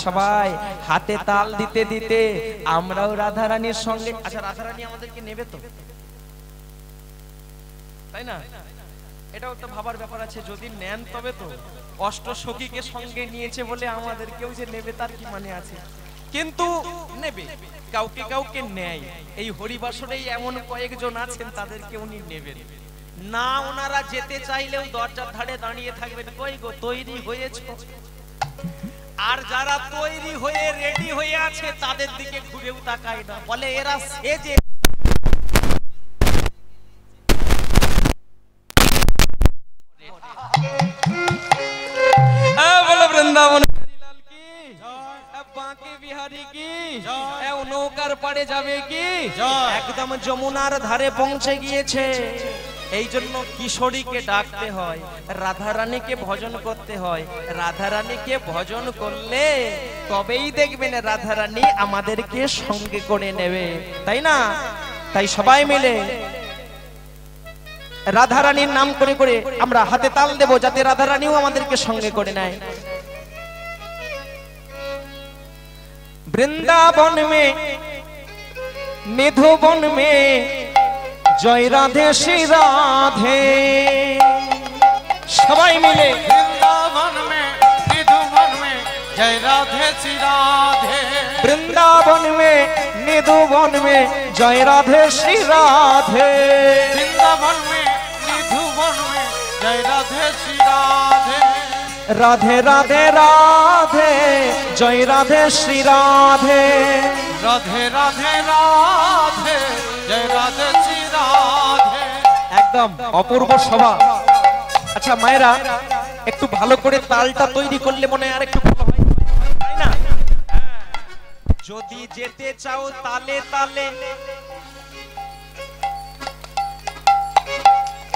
সবাই হাতে তাল দিতে দিতে আমরাও রাধা রানীর সঙ্গে। আচ্ছা, রাধা রানী আমাদেরকে নেবে তো, তাই না? এটাও একটা ভাবার ব্যাপার আছে, যদি নেন তবে তো। অষ্টসখীকে সঙ্গে নিয়েছে বলে আমাদেরকেও যে নেবে তার কি মানে আছে? কিন্তু নেবে, কাউকে কাউকে নেয়। এই হরিবাসরেই এমন কয়েকজন আছেন তাদেরকে উনি নেবেন না। ওনারা যেতে চাইলেও দরজার ধারে দাঁড়িয়ে থাকবেন, কই গো তৈরি হয়েছে? আর যারা তৈরি হয়ে রেডি হয়ে আছে তাদের দিকে ঘুরেও তাকায় না, বলে এরা সেজে। বলো বৃন্দাবন বাঁকে বিহারি কি, নৌকার পাড়ে যাবে কি, একদম যমুনার ধারে পৌঁছে গিয়েছে। এই জন্য কিশোরীকে ডাকতে হয়, রাধা রানীকে ভজন করতে হয়। রাধা রানীকে ভজন করলে তবেই দেখবেন রাধা রানী আমাদেরকে সঙ্গে করে নেবে, তাই না? তাই সবাই মিলে রাধা রানীর নাম করে করে আমরা হাতে তাল দেব, যাতে রাধা রানীও আমাদেরকে সঙ্গে করে নেয়। वृंदावन में मधुबन में जय राधे श्री राधे। सबाई मिले वृंदावन में मधुबन में जय राधे श्री राधे। वृंदावन में मधुबन में जय राधे श्री राधे। वृंदावन में मधुबन में जय राधे श्री राधे। राधे राधे राधे जय राधे श्री राधे। राधे राधे राधे जय राधे श्री राधे। एकदम अपूर्व शोभा। अच्छा मायरा একটু ভালো করে তালটা তৈরি করলে মনে আর একটু ভালো হয়, তাই না? যদি যেতে চাও তালে তালে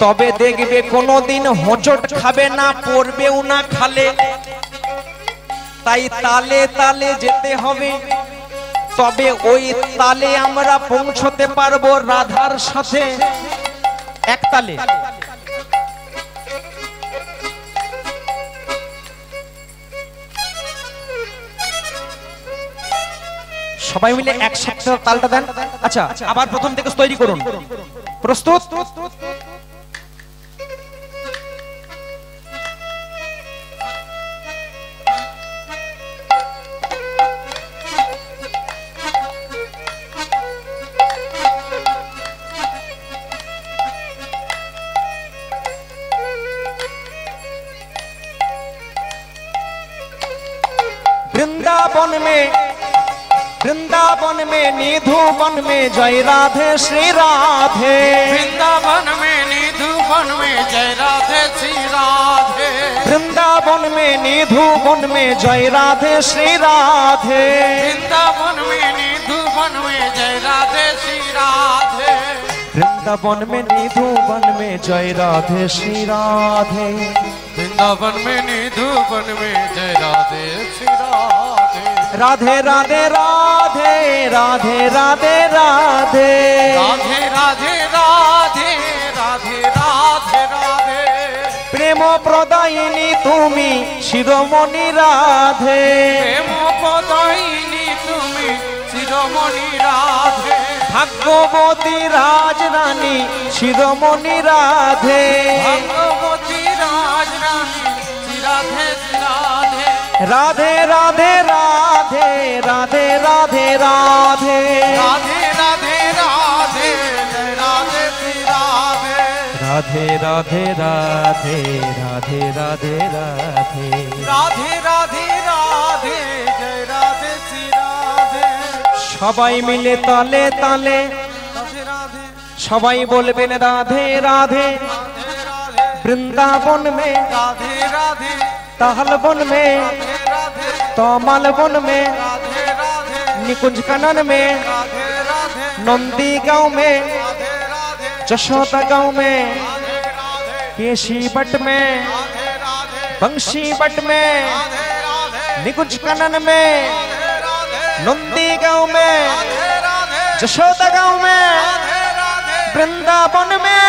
তবে দেখবে কোনোদিন হোঁচট খাবে না, পড়বেও না খালে। তাই তালে তালে যেতে হবে, তবে ওই তালে আমরা পৌঁছতে পারবো রাধার সাথে এক তালে। সবাই মিলে একসাথে তালটা দেন। আচ্ছা আবার প্রথম থেকে তৈরি করুন। প্রস্তুত? वृंदावन में निधुवन में जय राधे श्री राधे। वृंदावन में निधुवन में जय राधे श्री राधे। वृंदावन में निधुवन में जय राधे श्री राधे। वृंदावन में निधुवन में जय राधे श्री राधे। वृंदावन में निधुवन में जय राधे श्री राधे। वृंदावन में निधुवन में जय राधे श्री राधे। राधे राधे राधे राधे राधे राधे। राधे राधे राधे राधे राधे राधे। प्रेम प्रदायिनी तुमी शिरोमणि राधे। प्रेम प्रदायिनी तुमी शिरोमणि राधे। भाग्यवती राजरानी शिरोमणि राधे। भाग्यवती राजरानी श्री राधे श्री राधे। राधे राधे राधे राधे राधे राधे। राधे राधे राधे जय राधे श्री राधे। राधे राधे राधे राधे राधे राधे। राधे राधे राधे जय राधे श्री राधे। সবাই মিলে তালে তালে राधे राधे সবাই বলবেন রাধে রাধে। राधे राधे वृंदावन में राधे राधे ताहलवन में राधे राधे तमालवन में राधे राधे निकुंज कानन में राधे राधे नंदी गांव में राधे राधे जशोदा गांव में राधे राधे केशी बट में राधे राधे बंशी बट में राधे राधे निकुंज कानन में नंदी गांव में जशोदा गांव में वृंदावन में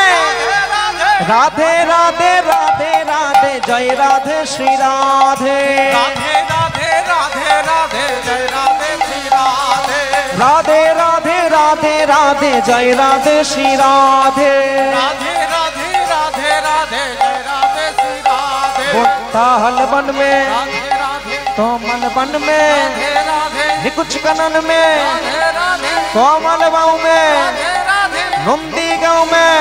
राधे राधे राधे राधे जय राधे श्री राधे। राधे राधे राधे রাধে জয় রাধে শ্রী রাধে রাধে রাধে রাধে রাধে জয় রাধে শ্রী রাধে राधे राधे राधे राधे जय राधे श्री राधे ताहल बन में राधे राधे कोमल बन में राधे राधे निकुंज कनन में राधे राधे कोमल बाऊ में राधे राधे नंदी गाँव में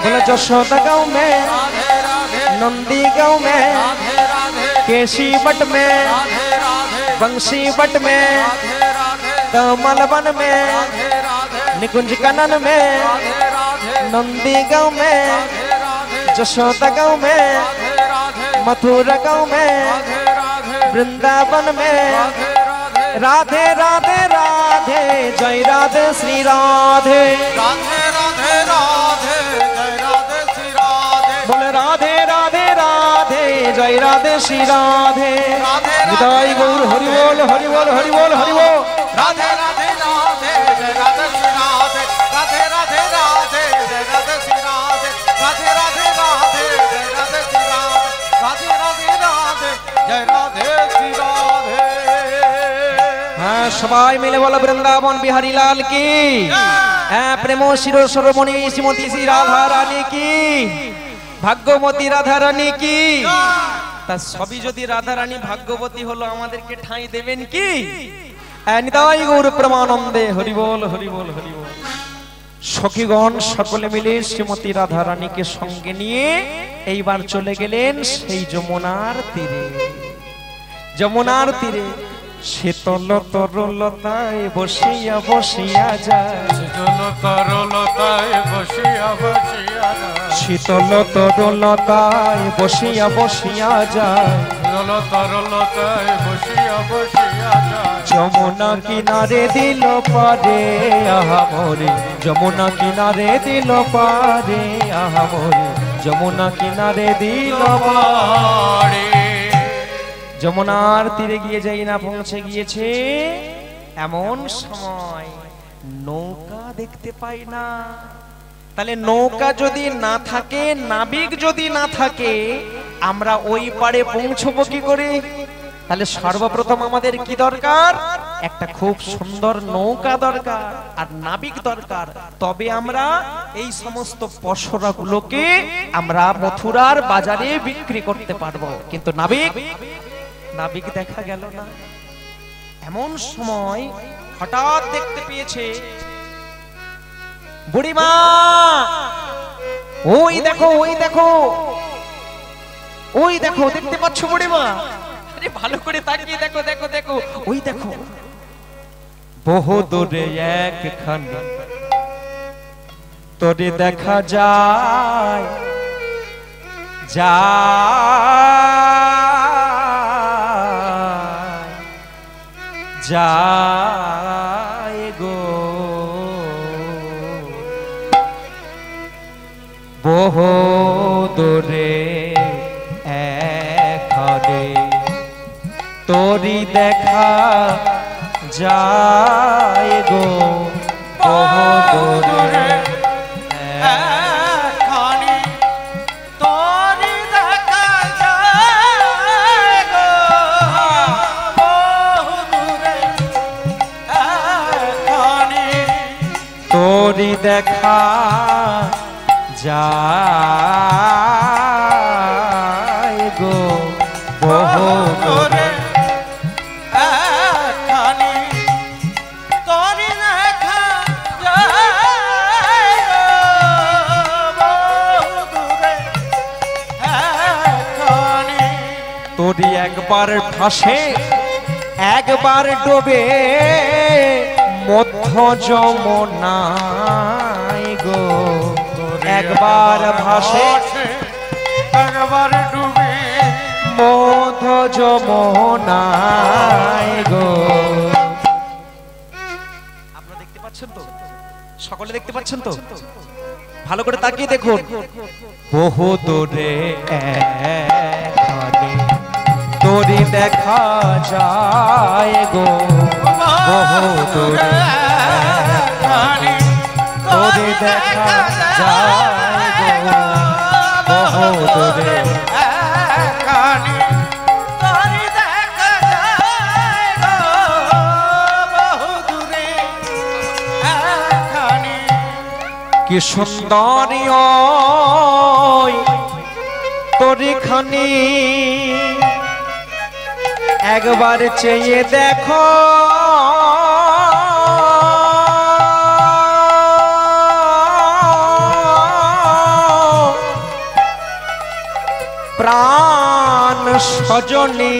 बोले जशोदा गाँव में राधे राधे नंदी गाँव में राधे राधे केशी बट में राधे राधे बंशी बट में राधे राधे कोमल बन में राधे राधे निकुंज कनन में राधे राधे नंदी गाँव में राधे राधे जशोदा गाँव में राधे राधे मथुरा गाँव में राधे राधे वृंदावन में राधे राधे राधे राधे राधे जय राधे श्री राधे राधे राधे राधे जय राधे श्री राधे बोले राधे राधे राधे जय राधे श्री राधे राधे निताई गौर हरि बोल हरि बोल हरि बोल हरि बोल राधे राधे राधे जय राधे श्री राधे राधे राधे राधे जय राधे श्री राधे राधे राधे राधे जय राधे श्री राधे राधे राधे राधे जय राधे श्री राधे হ্যাঁ সবাই মিলে বলো বৃন্দাবন বিহারী লাল কি হ্যাঁ প্রেম শিরো সরমণি শ্রীমতী শ্রী রাধা রানী কি ভাগ্যবতী রাধা রানী কি তা সবই যদি রাধা রানী ভাগ্যবতী হলো আমাদেরকে ঠাঁই দেবেন কি নিতাই গৌর প্রেমানন্দে হরি বল হরি বল হরি বল সখীগণ সকলে মিলে শ্রীমতী রাধা রানীকে সঙ্গে নিয়ে এইবার চলে গেলেন সেই যমুনার তীরে যমুনার তীরে শীতল তরলতায় বসিয়া বসিয়া যায় শীতল তরলতায় বসিয়া বসিয়া শীতল তরলতায় বসিয়া বসিয়া যায় শীতল তরলতায় বসিয়া বসিয়া যায় যমুনা কিনারে দিল পারে আহা মোরে যমুনা কিনারে দিল পারে আহা মোরে যমুনা কিনারে দিল পারে যমুনার তীরে গিয়ে যাই না পৌঁছে গিয়েছে এমন সময় নৌকা দেখতে পাই না তাহলে নৌকা যদি না থাকে নাবিক যদি না থাকে আমরা ওই পারে পৌঁছবো কি করে তাহলে সর্বপ্রথম আমাদের কি দরকার একটা খুব সুন্দর নৌকা দরকার আর নাবিক দরকার তবে আমরা এই সমস্ত পসরাগুলোকে আমরা মথুরার বাজারে বিক্রি করতে পারবো কিন্তু নাবিক দেখা গেল না এমন সময় হঠাৎ দেখতে পেয়েছে বুড়িমা ওই দেখো ওই দেখো ওই দেখো দেখতে পাচ্ছ বুড়িমা আরে ভালো করে তাকিয়ে দেখো দেখো দেখো ওই দেখো বহু দূরে একখানে তোরে দেখা যায় যায় গো বহু দূরে এখানে তোরি দেখা যায় গো বহু দূরে এখানে তোরি দেখা যায় গো বহু দূরে এখানে তোরি দেখা যায় গো বহু দূরে এখানে তোরি দেখা যায় গো বহু দূরে এখানে তোরি একবার ভাসে একবার ডোবে মধ্য যমুনায় গো একবার ভাসে একবার ডুবে মধ্য যমুনায় গো আপনারা দেখতে পাচ্ছেন তো সকলে দেখতে পাচ্ছেন তো ভালো করে তাকিয়ে দেখুন বহু দূরে এখানে তোরি দেখা যায় গো বহু দূরে এখানে তোরি দেখা যায় গো বহু দূরে এখানে তোরি দেখা যায় কি সুন্দরী তোরিখানি একবার চেয়ে দেখো প্রাণ সজনী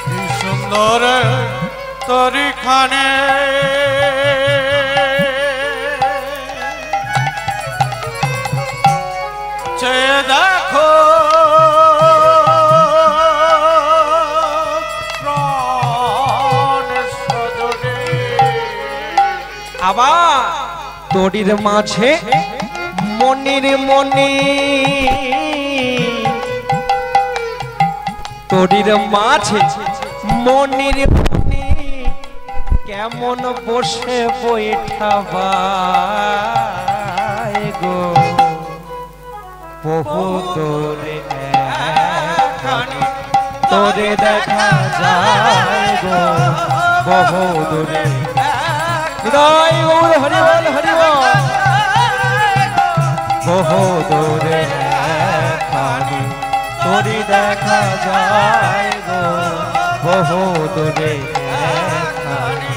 কি সুন্দর তোরিখানে চেয়ে দেখো প্রাণ সজনী। আবার তোরির মাঝে মনির মনি তোরির মাঝে মনির মনি কেমন বসে বৈঠাবায় গো বহু তোরে একখানি তোরে দেখা যায় গো বহু দূরে হৃদয় গৌর হরি বল হরি বল বহু দূরে একখানি তোরে দেখা যায় গো বহু দূরে একখানি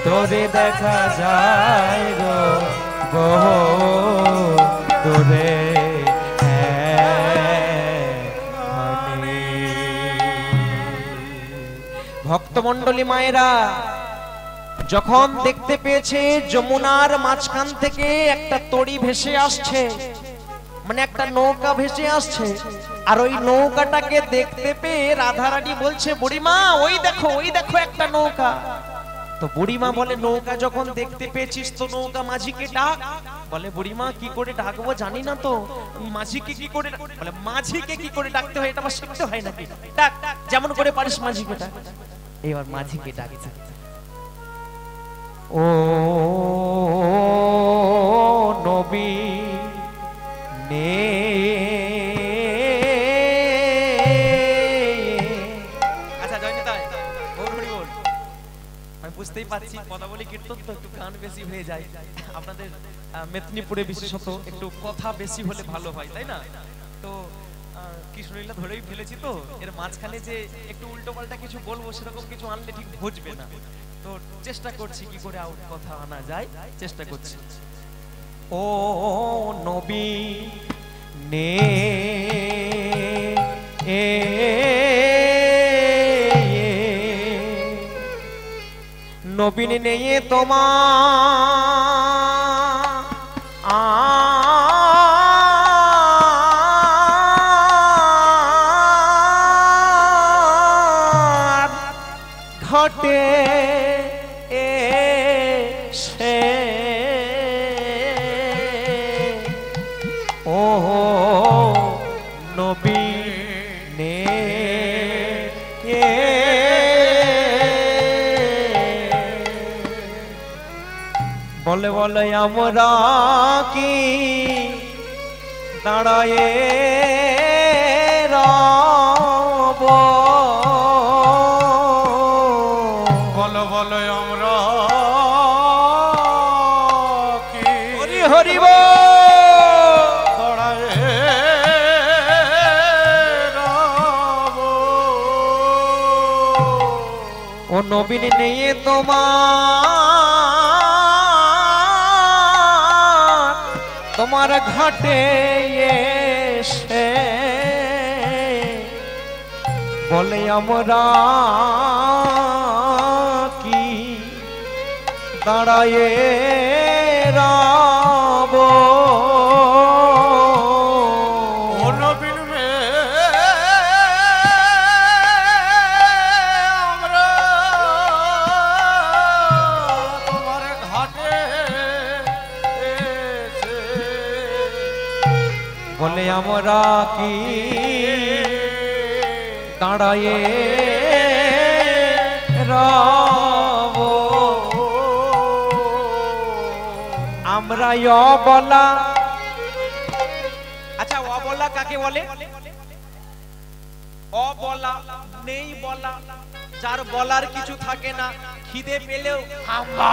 তোরে দেখা যায় গো বহু দূরে একখানি। ভক্তমণ্ডলী মায়েরা যখন দেখতে পেয়েছে যমুনার মাঝখান থেকে একটা তরি ভেসে আসছে, মানে একটা নৌকা ভেসে আসছে, আর ওই নৌকাটাকে দেখতে পেয়ে রাধারানী বলছে বুড়িমা ওই দেখো একটা নৌকা। তো বুড়িমা বলে নৌকা যখন দেখতে পেয়েছিস তো নৌকা মাঝিকে ডাক। বলে বুড়িমা কি করে ডাকবো জানি না তো, মাঝিকে কি করে বলে মাঝিকে কি করে ডাকতে হয় এটা আমার শিখতে হয় নাকি, ডাক যেমন করে পারিস মাঝিকে ডাক। এবার মাঝিকে ডাকছে, ও নবী নে আচ্ছা জয়নিতাই বল হরি বল। আমি বুঝতেই পারছি কথা বলি কীর্তন তো একটু গান বেশি হয়ে যায়, আপনাদের মেদিনীপুরে বিশেষত একটু কথা বেশি হলে ভালো হয় তাই না। তো কৃষ্ণলীলা ধরেই ফেলেছি তো এর মাঝখানে যে একটু উল্টো পাল্টা কিছু বলবো সেরকম কিছু আনলে ঠিক বুঝবে না, তো চেষ্টা করছি কি করে আউট কথা আনা যায়, চেষ্টা করছি। ও নবী নে নবীন নেয়ে তোমার ঘটে এসে ও নবী নে বলে বলে আমরা কি দাঁড়ায়ে রব, বলো বলো আমরা কি হরি হরি দাঁড়ায়ে রব। ও নবীন নিয়ে তোমার ঘাটে এসে বলে আমরা কি দাঁড়ায়ে রব। ও নবীন রে আমরা তোমার ঘাটে এসে বলে আমরা কি দাঁড়ায়ে রব। আমরা বলা, আচ্ছা অবলা কাকে বলে? অবলা নেই বলা, যার বলার কিছু থাকে না, খিদে পেলেও হাম্বা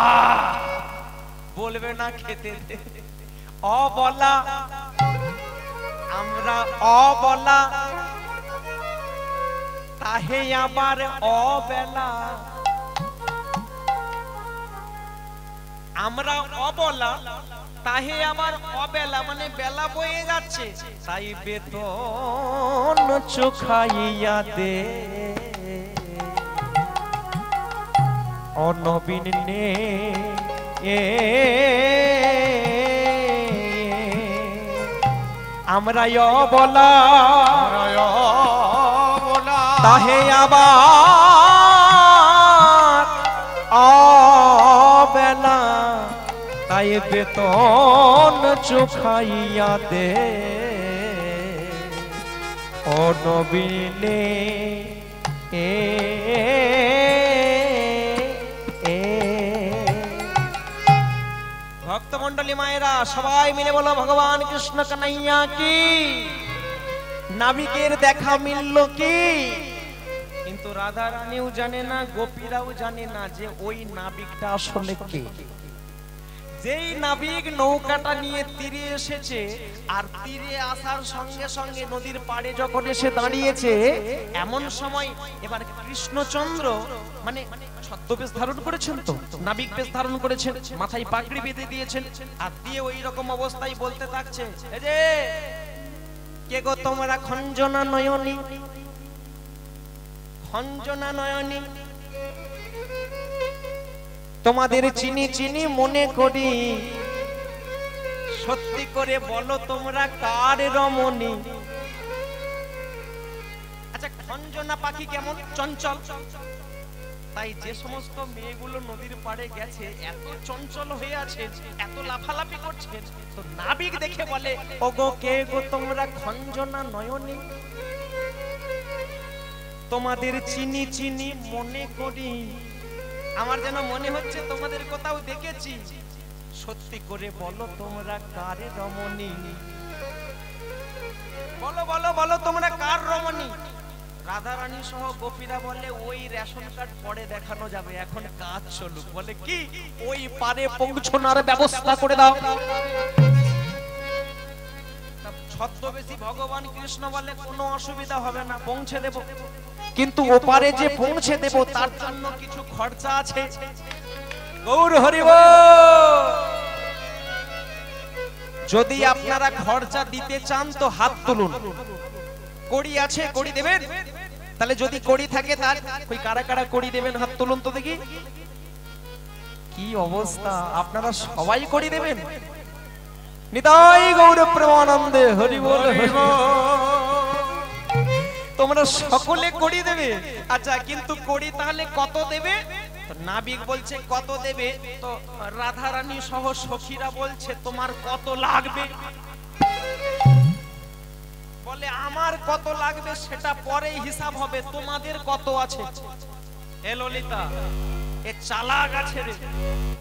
বলবে না খেতে দে। অবলা, আমরা অবলা, তাহে আবার অবেলা। আমরা অবলা, তাহে আবার অবেলা, মানে বেলা বয়ে যাচ্ছে, তাই বেতন চোখাইয়া দে। অনবীন নে আমরা অবলা, তাহে আবার অবেলা, তাই বেতন চোখাইয়া দে। অনবীনে ভক্তমন্ডলী মায়েরা সবাই মিলে বলো ভগবান কৃষ্ণ কানাইয়া কি। নাবিকের দেখা মিলল কি? কিন্তু রাধা রানীও জানে না, গোপীরাও জানে না যে ওই নাবিকটা আসলে কে। যেই নাবিক নৌকাটা নিয়ে তীরে এসেছে, আর তীরে আসার সঙ্গে সঙ্গে নদীর পাড়ে যখন এসে দাঁড়িয়েছে, এমন সময় এবার কৃষ্ণচন্দ্র মানে ছদ্মবেশ ধারণ করেছেন, তো নাবিক বেশ ধারণ করেছেন, মাথায় পাগড়ি বেঁধে দিয়েছেন, আর দিয়ে ওই রকম অবস্থায় বলতে থাকছে, এই যে কে গো তোমরা খঞ্জনা নয়নী, খঞ্জনা নয়নী, তোমাদের চিনি চিনি মনে করি, সত্যি করে বলো তোমরা কার রমণী। আচ্ছা, খঞ্জনা পাখি কেমন? চঞ্চল। তাই যে সমস্ত মেয়েগুলো নদীর পাড়ে গেছে এত চঞ্চল হয়ে আছে, এত লাফালাফি করছে, তো নাবিক দেখে বলে, ওগো কে গো তোমরা খঞ্জনা নয়নী, তোমাদের চিনি চিনি মনে করি, আমার যেন মনে হচ্ছে তোমাদের কোথাও দেখেছি, সত্যি করে বলো তোমরা কার রমণী। বলো বলো বলো তোমরা কার রমণী। রাধা রানী সহ গোপীরা বলে, ওই রেশন কার্ড পরে দেখানো যাবে, এখন কাজ চলুক। বলে কি, ওই পারে পৌঁছানোর ব্যবস্থা করে দাও। ছদ্মবেশী ভগবান কৃষ্ণ বলে, কোনো অসুবিধা হবে না, পৌঁছে দেব, কিন্তু ওপারে যে পৌঁছে দেব তার জন্য কিছু খরচা আছে। গৌর হরি বল। যদি আপনারা খরচা দিতে চান তো হাত তুলুন। কড়ি আছে, কড়ি দেবেন? তাহলে যদি কড়ি থাকে, তার ওই কারা কারা কড়ি দেবেন হাত তুলুন তো দেখি। কি অবস্থা, আপনারা সবাই কড়ি দেবেন? নিতাই গৌর প্রেমানন্দে হরি বল হরি বল। তোমরা সকলে কড়ি দেবে? আচ্ছা, কিন্তু কড়ি তাহলে কত দেবে? নাবিক বলছে কত দেবে, তো রাধা রানী সহ সখীরা বলছে তোমার কত লাগবে। বলে আমার কত লাগবে সেটা পরে হিসাব হবে, তোমাদের কত আছে। এ ললিতা, এ চালাক আছে রে,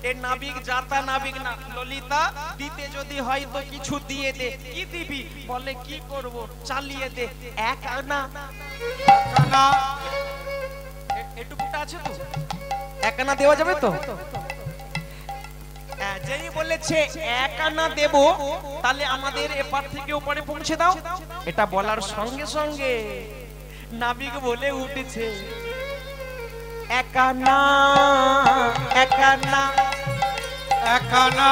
এ নাবিক জাতা নাবিক না। ললিতা, দিতে যদি হয় তো কিছু দিয়ে দে। কি দিবি? বলে কি করব, চালিয়ে দে। এক আনা, এটুকুটা আছে তো, এক আনা দেওয়া যাবে তো? যেই বলেছে এক আনা দেব, তাহলে আমাদের এপার থেকে ওপারে পৌঁছে দাও। এটা বলার সঙ্গে সঙ্গে নাবিক বলে উঠেছে, এক আনা, এক আনা, এক আনা,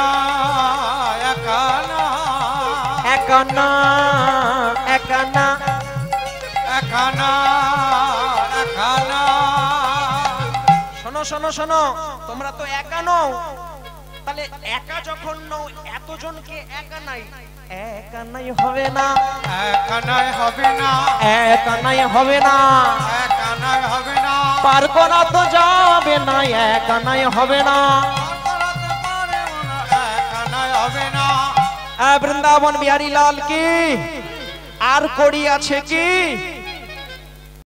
এক আনা, এক আনা, এক আনা, এক আনা, এক আনা। শোনো শোনো শোনো, তোমরা তো একা নও, তাহলে একা যখন নও, এতজনকে একা নাই, এক আনাই হবে না, এক আনাই হবে না, এক আনাই হবে না, এক আনাই হবে না, পার করা তো যাবে না, এক আনাই হবে না, এক আনাই হবে না। বৃন্দাবন বিহারী লাল কি। আর কড়ি আছে কি?